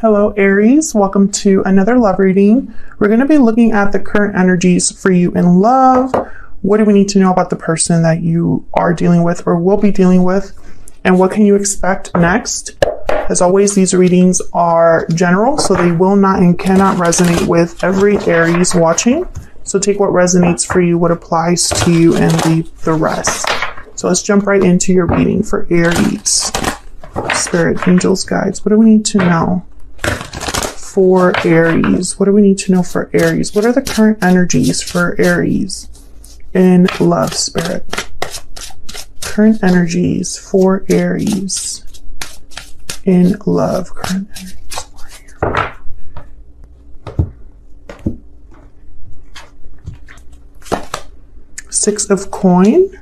Hello Aries, welcome to another love reading. We're going to be looking at the current energies for you in love. What do we need to know about the person that you are dealing with or will be dealing with? And what can you expect next? As always, these readings are general, so they will not and cannot resonate with every Aries watching. So take what resonates for you, what applies to you, and leave the rest. So let's jump right into your reading for Aries. Spirit, angels, guides, what do we need to know for Aries? What do we need to know for Aries? What are the current energies for Aries in love, Spirit? Current energies for Aries in love. Current energies for Aries. Six of Coin,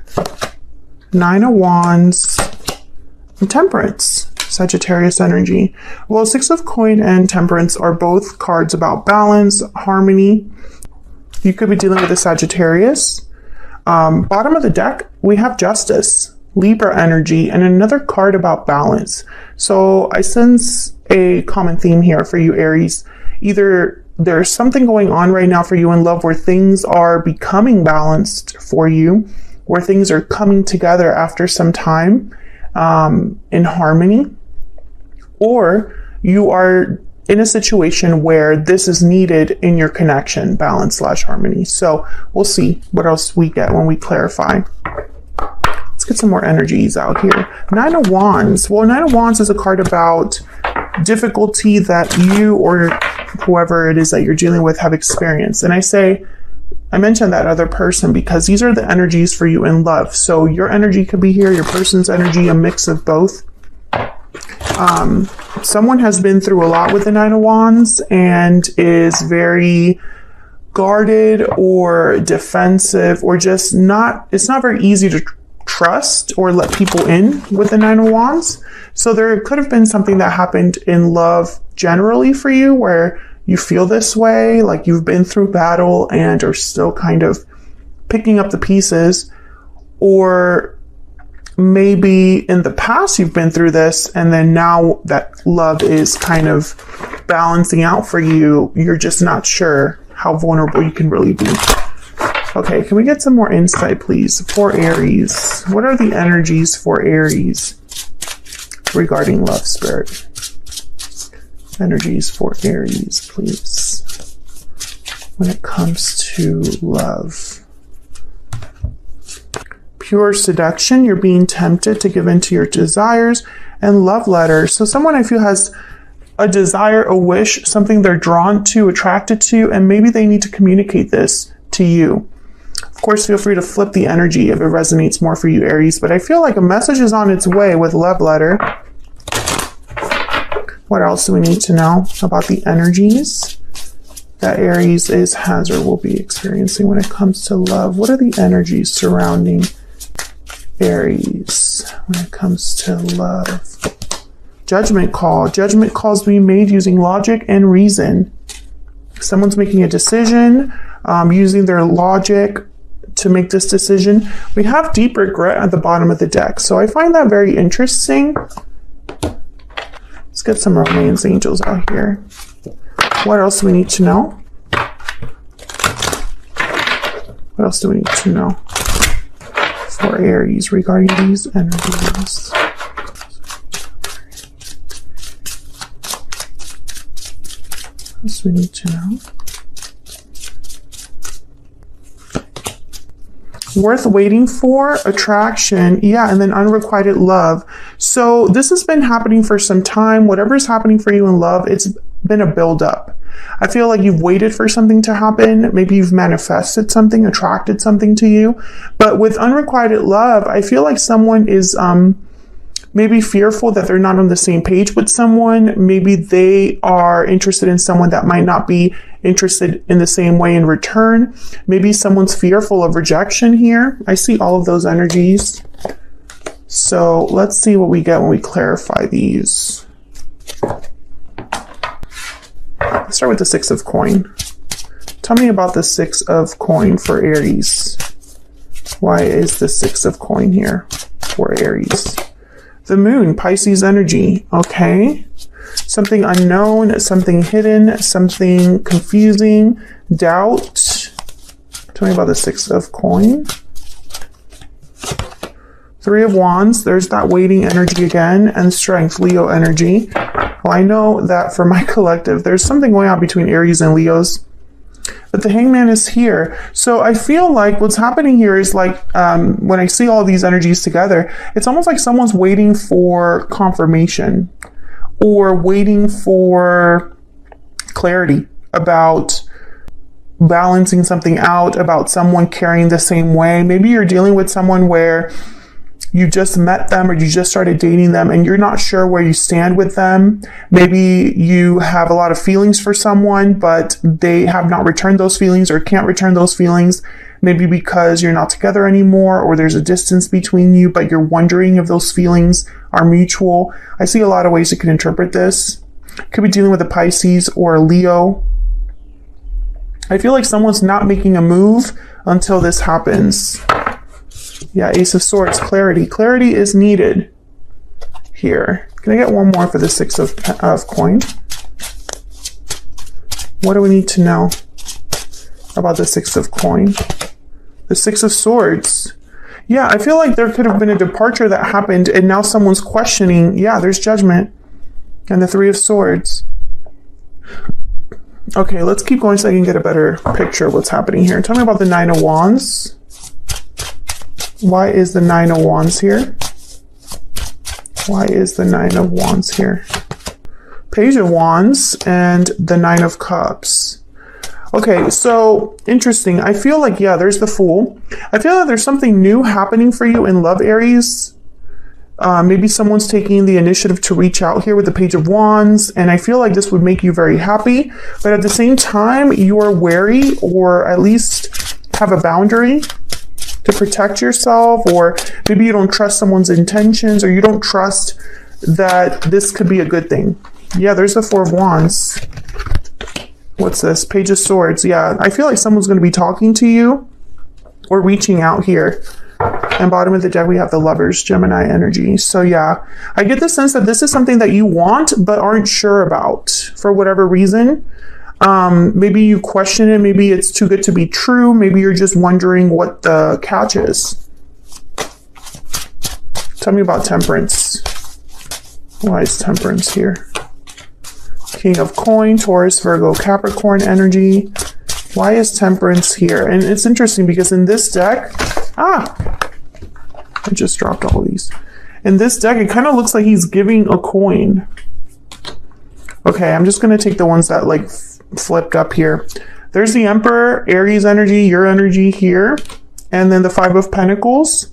Nine of Wands, and Temperance. Sagittarius energy. Well, Six of Coin and Temperance are both cards about balance, harmony. You could be dealing with a Sagittarius. Bottom of the deck, we have Justice, Libra energy, and another card about balance. So I sense a common theme here for you, Aries. Either there's something going on right now for you in love where things are becoming balanced for you, where things are coming together after some time in harmony, or you are in a situation where this is needed in your connection, balance / harmony. So we'll see what else we get when we clarify. Let's get some more energies out here. Nine of Wands. Well, Nine of Wands is a card about difficulty that you or whoever it is that you're dealing with have experienced. And I mentioned that other person because these are the energies for you in love. So your energy could be here, your person's energy, a mix of both. Someone has been through a lot with the Nine of Wands and is very guarded or defensive or just it's not very easy to trust or let people in with the Nine of Wands. So there could have been something that happened in love generally for you where you feel this way, like you've been through battle and are still kind of picking up the pieces, or maybe in the past you've been through this and then now that love is kind of balancing out for you, you're just not sure how vulnerable you can really be. Okay, can we get some more insight, please, for Aries? What are the energies for Aries regarding love, Spirit? Energies for Aries, please, when it comes to love. Pure seduction, you're being tempted to give in to your desires, and love letters. So someone I feel has a desire, a wish, something they're drawn to, attracted to, and maybe they need to communicate this to you. Of course, feel free to flip the energy if it resonates more for you, Aries, but I feel like a message is on its way with love letter. What else do we need to know about the energies that Aries has or will be experiencing when it comes to love? What are the energies surrounding Aries when it comes to love? Judgment call. Judgment calls being made using logic and reason. Someone's making a decision, using their logic to make this decision. We have deep regret at the bottom of the deck. So I find that very interesting. Let's get some romance angels out here. What else do we need to know? What else do we need to know for Aries regarding these energies? What else do we need to know? Worth waiting for, attraction, yeah, and then unrequited love. So this has been happening for some time. Whatever is happening for you in love, it's been a build-up. I feel like you've waited for something to happen. Maybe you've manifested something, attracted something to you. But with unrequited love, I feel like someone is maybe fearful that they're not on the same page with someone. Maybe they are interested in someone that might not be interested in the same way in return. Maybe someone's fearful of rejection here. I see all of those energies. So let's see what we get when we clarify these. Let's start with the Six of Coin. Tell me about the Six of Coin for Aries. Why is the Six of Coin here for Aries? The Moon, Pisces energy. Okay. something unknown, something hidden, something confusing, doubt. Tell me about the Six of Coin. Three of Wands, there's that waiting energy again, and Strength, Leo energy. Well, I know that for my collective, there's something going on between Aries and Leos, but the Hangman is here. So I feel like what's happening here is like, when I see all these energies together, it's almost like someone's waiting for confirmation or waiting for clarity about balancing something out, about someone carrying the same way. Maybe you're dealing with someone where you just met them or you just started dating them and you're not sure where you stand with them. Maybe you have a lot of feelings for someone, but they have not returned those feelings or can't return those feelings. Maybe because you're not together anymore or there's a distance between you, but you're wondering if those feelings are mutual. I see a lot of ways you can interpret this. Could be dealing with a Pisces or a Leo. I feel like someone's not making a move until this happens. Yeah, Ace of Swords, clarity. Clarity is needed here. Can I get one more for the Six of Coin? What do we need to know about the Six of Coin? The Six of Swords. Yeah, I feel like there could have been a departure that happened and now someone's questioning. Yeah, there's judgment. And the Three of Swords. Okay, let's keep going so I can get a better picture of what's happening here. Tell me about the Nine of Wands. Why is the Nine of Wands here? Why is the Nine of Wands here? Page of Wands and the Nine of Cups. Okay, so interesting. I feel like, yeah, there's the Fool. I feel like there's something new happening for you in love, Aries. Maybe someone's taking the initiative to reach out here with the Page of Wands, and I feel like this would make you very happy. But at the same time, you are wary, or at least have a boundary to protect yourself, or maybe you don't trust someone's intentions, or you don't trust that this could be a good thing. Yeah, there's the Four of Wands. What's this? Page of Swords. Yeah, I feel like someone's going to be talking to you or reaching out here. And bottom of the deck, we have the Lovers, Gemini energy. So yeah, I get the sense that this is something that you want but aren't sure about for whatever reason. Maybe you question it. Maybe it's too good to be true. Maybe you're just wondering what the catch is. Tell me about Temperance. Why is Temperance here? King of Coin, Taurus, Virgo, Capricorn energy. Why is Temperance here? And it's interesting because in this deck, I just dropped all these. In this deck, it kind of looks like he's giving a coin. Okay, I'm just going to take the ones that like flipped up here. There's the Emperor, Aries energy, your energy here, and then the Five of Pentacles.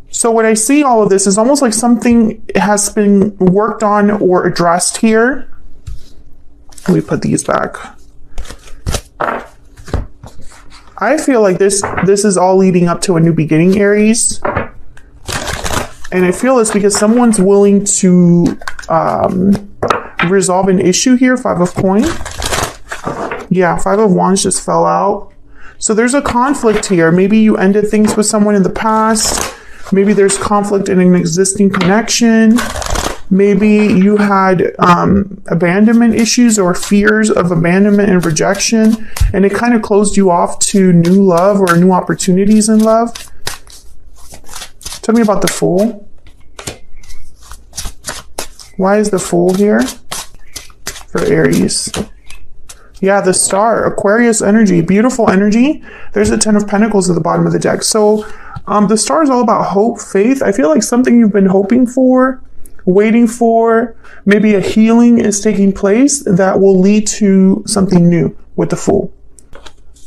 So when I see all of this, is almost like something has been worked on or addressed here. Let me put these back. I feel like this is all leading up to a new beginning, Aries. And I feel it's because someone's willing to resolve an issue here. Five of Coin. Yeah, Five of Wands just fell out. So there's a conflict here. Maybe you ended things with someone in the past. Maybe there's conflict in an existing connection. Maybe you had abandonment issues or fears of abandonment and rejection, and it kind of closed you off to new love or new opportunities in love. Tell me about the Fool. Why is the Fool here for Aries? Yeah, the Star, Aquarius energy, beautiful energy. There's the Ten of Pentacles at the bottom of the deck. So the Star is all about hope, faith. I feel like something you've been hoping for, waiting for, maybe a healing is taking place that will lead to something new with the Fool.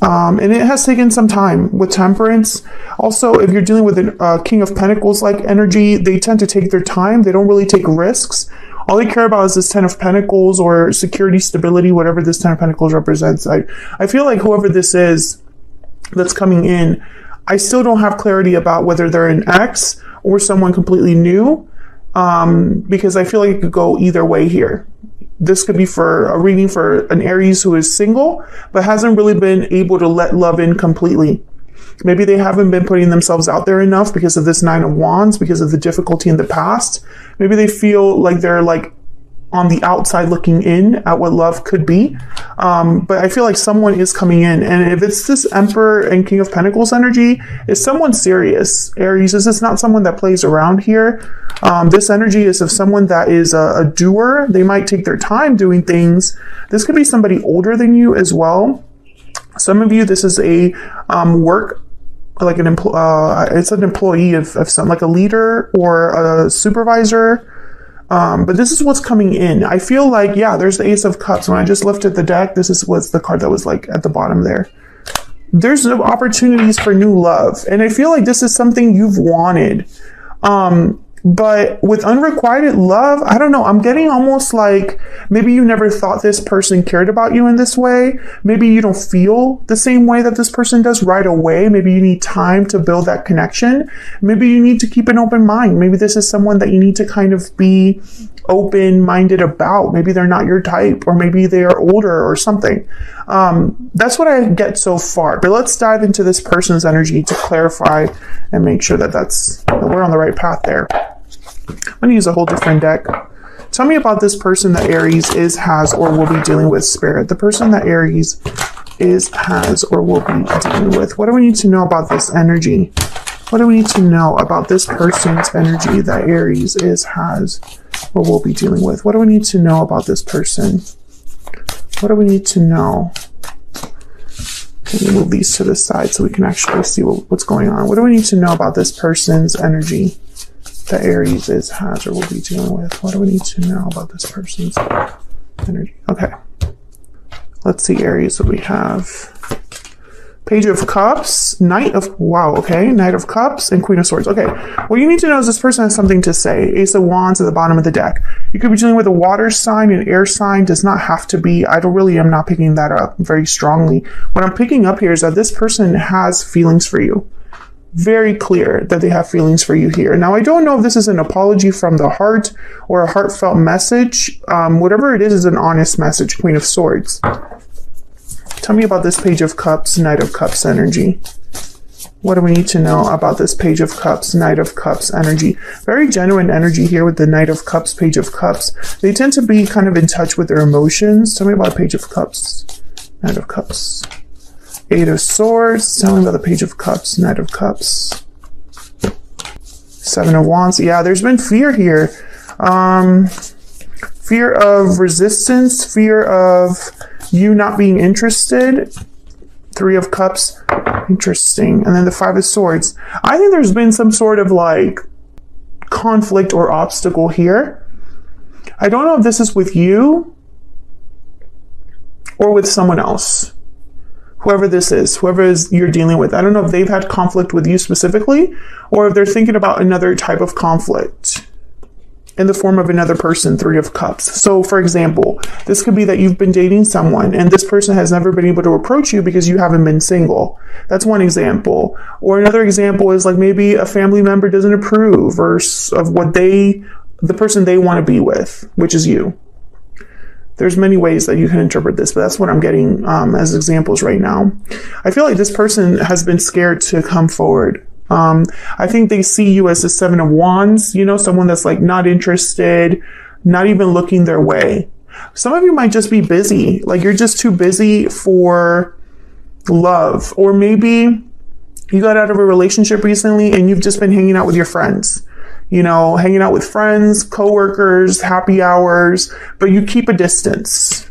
And it has taken some time with Temperance. Also, if you're dealing with a King of Pentacles like energy, they tend to take their time. They don't really take risks. All they care about is this Ten of Pentacles or security, stability, whatever this Ten of Pentacles represents. I feel like whoever this is that's coming in, I still don't have clarity about whether they're an ex or someone completely new, because I feel like it could go either way here. This could be for a reading for an Aries who is single, but hasn't really been able to let love in completely. Maybe they haven't been putting themselves out there enough because of this Nine of Wands, because of the difficulty in the past. Maybe they feel like they're like on the outside looking in at what love could be. But I feel like someone is coming in, and if it's this Emperor and King of Pentacles energy, it's someone serious. Aries, this is not someone that plays around here. This energy is of someone that is a doer. They might take their time doing things. This could be somebody older than you as well. Some of you, this is a work, like it's an employee of some, like a leader or a supervisor. But this is what's coming in. I feel like, yeah, there's the Ace of Cups. When I just lifted the deck, this was the card that was like at the bottom there. There's opportunities for new love. And I feel like this is something you've wanted. But with unrequited love, I don't know. I'm getting almost like maybe you never thought this person cared about you in this way. Maybe you don't feel the same way that this person does right away. Maybe you need time to build that connection. Maybe you need to keep an open mind. Maybe this is someone that you need to kind of be open-minded about. Maybe they're not your type, or maybe they are older or something. That's what I get so far. But let's dive into this person's energy to clarify and make sure that we're on the right path there. I'm going to use a whole different deck. Tell me about this person that Aries is, has, or will be dealing with, Spirit. The person that Aries is, has, or will be dealing with. What do we need to know about this energy? What do we need to know about this person's energy that Aries is, has, or will be dealing with? What do we need to know about this person? What do we need to know? Let me move these to the side so we can actually see what's going on. What do we need to know about this person's energy that Aries is, has, or will be dealing with? What do we need to know about this person's energy? Okay. Let's see, Aries, what we have. Page of Cups, Knight of Cups, and Queen of Swords. Okay, what you need to know is this person has something to say. Ace of Wands at the bottom of the deck. You could be dealing with a water sign, an air sign. Does not have to be. I'm not picking that up very strongly. What I'm picking up here is that this person has feelings for you. Very clear that they have feelings for you here. Now, I don't know if this is an apology from the heart or a heartfelt message. Whatever it is an honest message. Queen of Swords. Tell me about this Page of Cups, Knight of Cups energy. What do we need to know about this Page of Cups, Knight of Cups energy? Very genuine energy here with the Knight of Cups, Page of Cups. They tend to be kind of in touch with their emotions. Tell me about Page of Cups, Knight of Cups. Eight of Swords. Tell me about the Page of Cups, Knight of Cups. Seven of Wands. Yeah, there's been fear here. Fear of resistance, fear of you not being interested. Three of Cups. Interesting. And then the Five of Swords. I think there's been some sort of like conflict or obstacle here. I don't know if this is with you or with someone else. Whoever this is, whoever you're dealing with. I don't know if they've had conflict with you specifically, or if they're thinking about another type of conflict in the form of another person. Three of Cups. So for example, this could be that you've been dating someone and this person has never been able to approach you because you haven't been single. That's one example. Or another example is like maybe a family member doesn't approve of what the person they want to be with, which is you. There's many ways that you can interpret this, but that's what I'm getting as examples right now. I feel like this person has been scared to come forward. I think they see you as the Seven of Wands, someone that's like not interested, not even looking their way. Some of you might just be busy, like you're just too busy for love. Or maybe you got out of a relationship recently and you've just been hanging out with your friends. Hanging out with friends, coworkers, happy hours, but you keep a distance.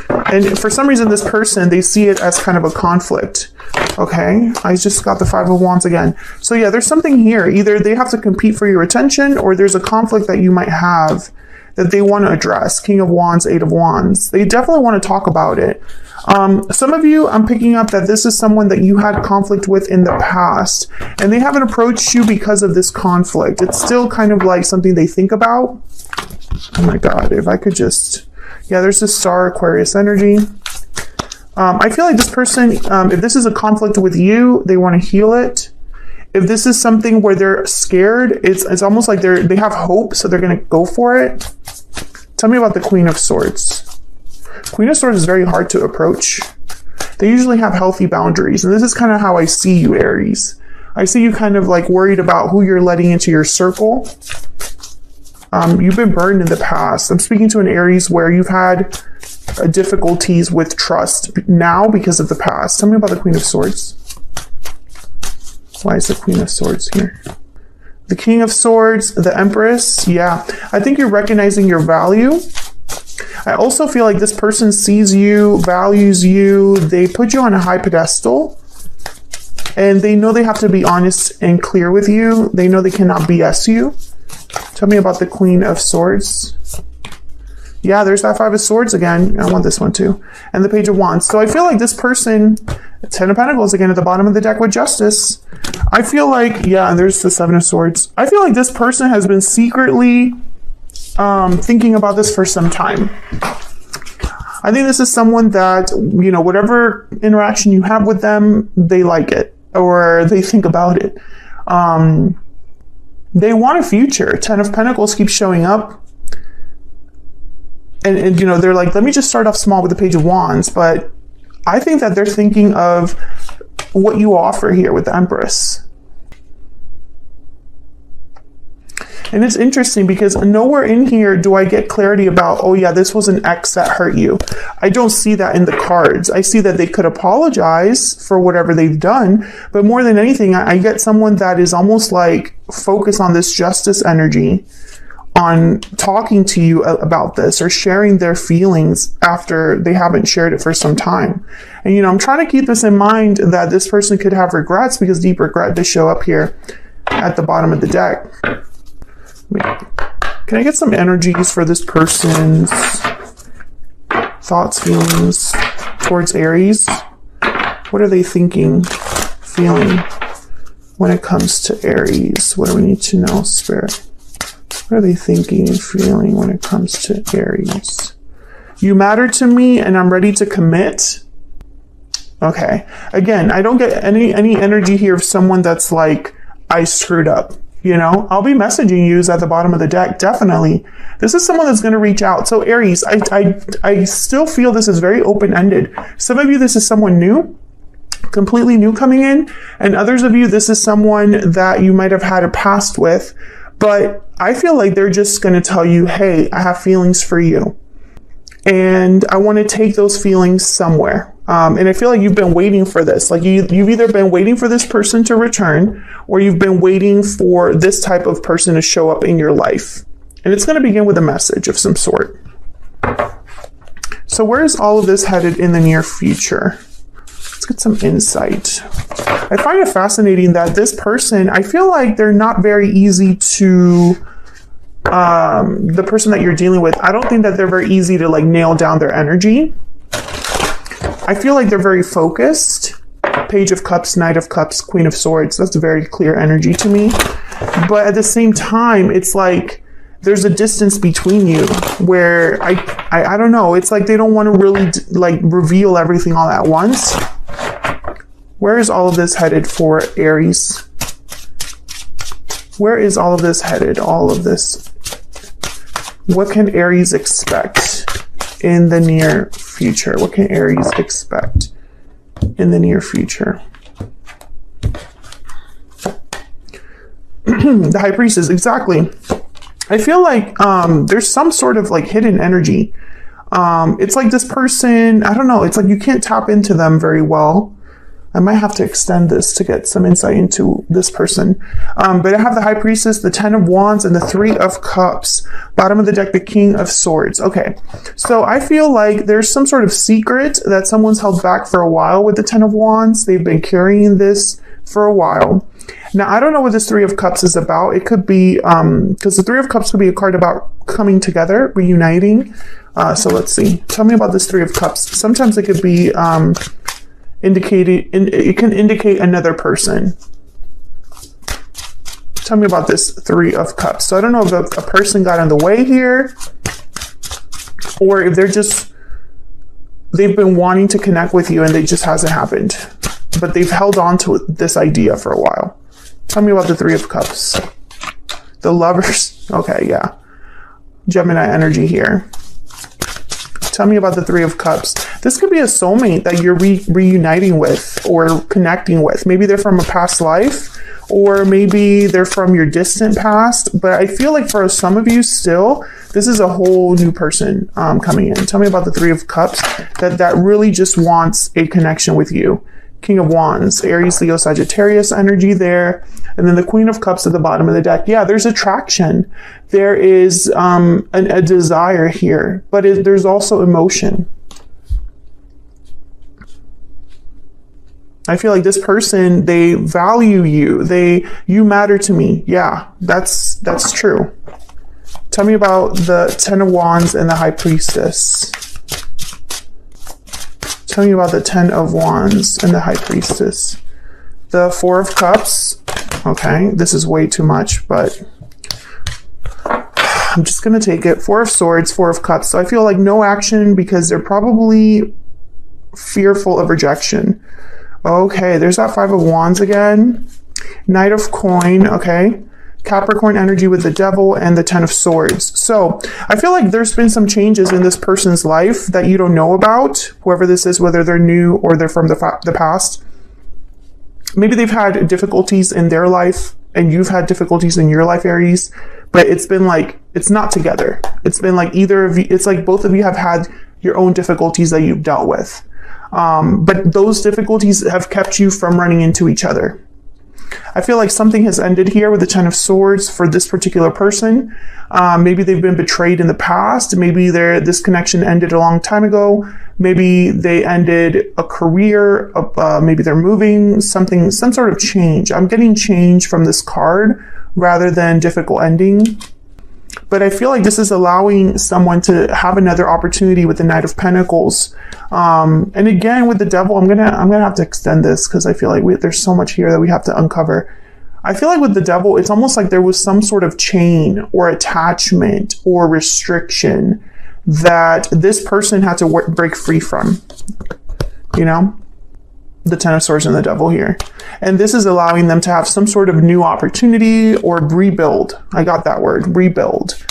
And for some reason, this person, they see it as kind of a conflict. Okay, I just got the Five of Wands again. So yeah, there's something here. Either they have to compete for your attention, or there's a conflict that you might have that they want to address. King of Wands, Eight of Wands. They definitely want to talk about it. Some of you, I'm picking up that this is someone that you had conflict with in the past, and they haven't approached you because of this conflict. It's still kind of like something they think about. Oh my God, if I could just, yeah, there's this Star Aquarius energy. I feel like this person, if this is a conflict with you, they want to heal it. If this is something where they're scared, it's almost like they have hope, so they're going to go for it. Tell me about the Queen of Swords. Queen of Swords is very hard to approach. They usually have healthy boundaries, and this is kind of how I see you, Aries. I see you kind of like worried about who you're letting into your circle. You've been burned in the past. I'm speaking to an Aries where you've had difficulties with trust now because of the past. Tell me about the Queen of Swords. Why is the Queen of Swords here? The King of Swords, the Empress. Yeah, I think you're recognizing your value. I also feel like this person sees you, values you. They put you on a high pedestal. And they know they have to be honest and clear with you. They know they cannot BS you. Tell me about the Queen of Swords. Yeah, there's that Five of Swords again. I want this one too. And the Page of Wands. So I feel like this person, Ten of Pentacles again at the bottom of the deck with Justice. I feel like, yeah, and there's the Seven of Swords. I feel like this person has been secretly thinking about this for some time. I think this is someone that, you know, whatever interaction you have with them, they like it or they think about it. They want a future. Ten of Pentacles keeps showing up. And, you know, they're like, let me just start off small with the Page of Wands. But I think that they're thinking of what you offer here with the Empress. And it's interesting because nowhere in here do I get clarity about, oh yeah, this was an ex that hurt you. I don't see that in the cards. I see that they could apologize for whatever they've done. But more than anything, I get someone that is almost like focused on this justice energy, on talking to you about this or sharing their feelings after they haven't shared it for some time. And, you know, I'm trying to keep this in mind that this person could have regrets because deep regret does show up here at the bottom of the deck. Can I get some energies for this person's thoughts, feelings towards Aries? What are they thinking, feeling when it comes to Aries? What do we need to know, Spirit? What are they thinking and feeling when it comes to Aries? You matter to me and I'm ready to commit. Okay. Again, I don't get any energy here of someone that's like, I screwed up. You know, I'll be messaging you at the bottom of the deck. Definitely. This is someone that's going to reach out. So Aries, I still feel this is very open-ended. Some of you, this is someone new, completely new coming in. And others of you, this is someone that you might have had a past with. But I feel like they're just going to tell you, hey, I have feelings for you. And I want to take those feelings somewhere. And I feel like you've been waiting for this. Like you've either been waiting for this person to return or you've been waiting for this type of person to show up in your life. And it's going to begin with a message of some sort. So where is all of this headed in the near future? Let's get some insight. I find it fascinating that this person, I feel like they're not very easy to, the person that you're dealing with, I don't think that they're very easy to like nail down their energy. I feel like they're very focused. Page of Cups, Knight of Cups, Queen of Swords. That's a very clear energy to me. But at the same time, it's like there's a distance between you where I don't know. It's like they don't want to really like reveal everything all at once. Where is all of this headed for Aries? Where is all of this headed? All of this. What can Aries expect in the near future? What can Aries expect in the near future? The High Priestess, exactly. I feel like there's some sort of like hidden energy. It's like this person, I don't know, it's like you can't tap into them very well. I might have to extend this to get some insight into this person. But I have the High Priestess, the Ten of Wands, and the Three of Cups. Bottom of the deck, the King of Swords. Okay, so I feel like there's some sort of secret that someone's held back for a while with the Ten of Wands. They've been carrying this for a while. Now, I don't know what this Three of Cups is about. It could be, because the Three of Cups could be a card about coming together, reuniting. So let's see. Tell me about this Three of Cups. Sometimes it could be it can indicate another person. Tell me about this Three of Cups. So I don't know if a person got in the way here or if they've been wanting to connect with you and it just hasn't happened. But they've held on to this idea for a while. Tell me about the Three of Cups. The Lovers. Okay, yeah. Gemini energy here. Tell me about the Three of Cups. This could be a soulmate that you're reuniting with or connecting with. Maybe they're from a past life or maybe they're from your distant past. But I feel like for some of you still, this is a whole new person coming in. Tell me about the Three of Cups that really just wants a connection with you. King of Wands, Aries, Leo, Sagittarius energy there. And then the Queen of Cups at the bottom of the deck. Yeah, there's attraction. There is a desire here, but there's also emotion. I feel like this person, they value you. You matter to me. Yeah, that's true. Tell me about the Ten of Wands and the High Priestess. Tell me about the Ten of Wands and the High Priestess. The Four of Cups. Okay, this is way too much, but I'm just going to take it. Four of Swords, Four of Cups. So I feel like no action because they're probably fearful of rejection. Okay, there's that Five of Wands again. Knight of Coin, okay. Capricorn energy with the Devil and the Ten of Swords. So I feel like there's been some changes in this person's life that you don't know about, whoever this is, whether they're new or they're from the past. Maybe they've had difficulties in their life and you've had difficulties in your life, Aries, but it's been like, it's not together. It's been like either of you, it's like both of you have had your own difficulties that you've dealt with. But those difficulties have kept you from running into each other. I feel like something has ended here with the Ten of Swords for this particular person. Maybe they've been betrayed in the past. Maybe this connection ended a long time ago. Maybe they ended a career. Maybe they're moving, some sort of change. I'm getting change from this card rather than difficult ending. But I feel like this is allowing someone to have another opportunity with the Knight of Pentacles. And again, with the Devil, I'm gonna have to extend this because I feel like there's so much here that we have to uncover. I feel like with the Devil, it's almost like there was some sort of chain or attachment or restriction that this person had to break free from, you know? The Ten of Swords and the Devil here. And this is allowing them to have some sort of new opportunity or rebuild. I got that word, rebuild.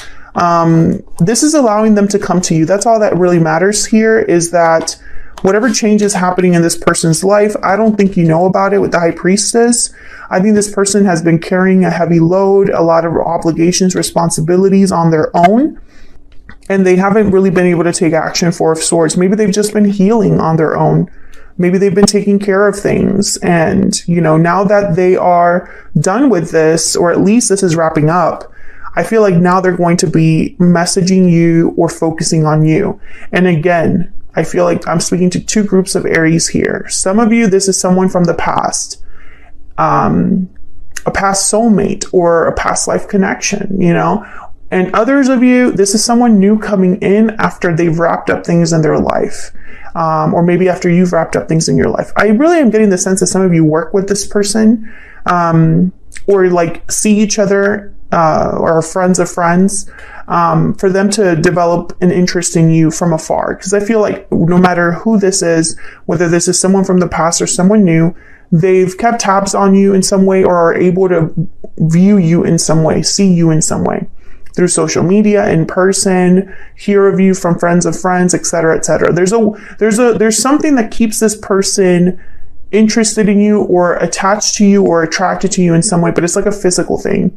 This is allowing them to come to you. That's all that really matters here, is that whatever change is happening in this person's life, I don't think you know about it with the High Priestess. I think this person has been carrying a heavy load, a lot of obligations, responsibilities on their own, and they haven't really been able to take action. Four of Swords. Maybe they've just been healing on their own. Maybe they've been taking care of things. And, you know, now that they are done with this, or at least this is wrapping up, I feel like now they're going to be messaging you or focusing on you. And again, I feel like I'm speaking to two groups of Aries here. Some of you, this is someone from the past, a past soulmate or a past life connection, you know. And others of you, this is someone new coming in after they've wrapped up things in their life. Or maybe after you've wrapped up things in your life. I really am getting the sense that some of you work with this person, or like see each other, or are friends of friends, for them to develop an interest in you from afar. Because I feel like no matter who this is, whether this is someone from the past or someone new, they've kept tabs on you in some way or are able to view you in some way, see you in some way. Through social media, in person, hear of you from friends of friends, etc., etc. There's something that keeps this person interested in you or attached to you or attracted to you in some way, but it's like a physical thing.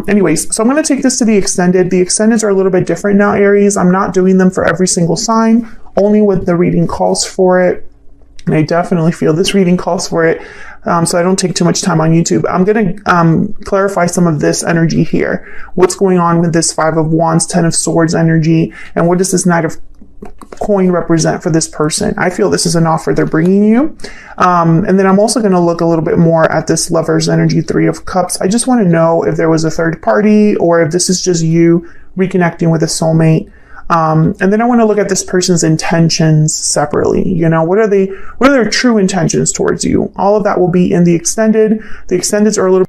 Anyways, so I'm going to take this to the extended. The extendeds are a little bit different now, Aries. I'm not doing them for every single sign, only when the reading calls for it. And I definitely feel this reading calls for it. So I don't take too much time on YouTube. I'm going to clarify some of this energy here. What's going on with this Five of Wands, Ten of Swords energy, and what does this Knight of Coin represent for this person? I feel this is an offer they're bringing you. And then I'm also going to look a little bit more at this Lover's energy, Three of Cups. I just want to know if there was a third party or if this is just you reconnecting with a soulmate. And then I want to look at this person's intentions separately. You know, what are their true intentions towards you? All of that will be in the extended. The extendeds are a little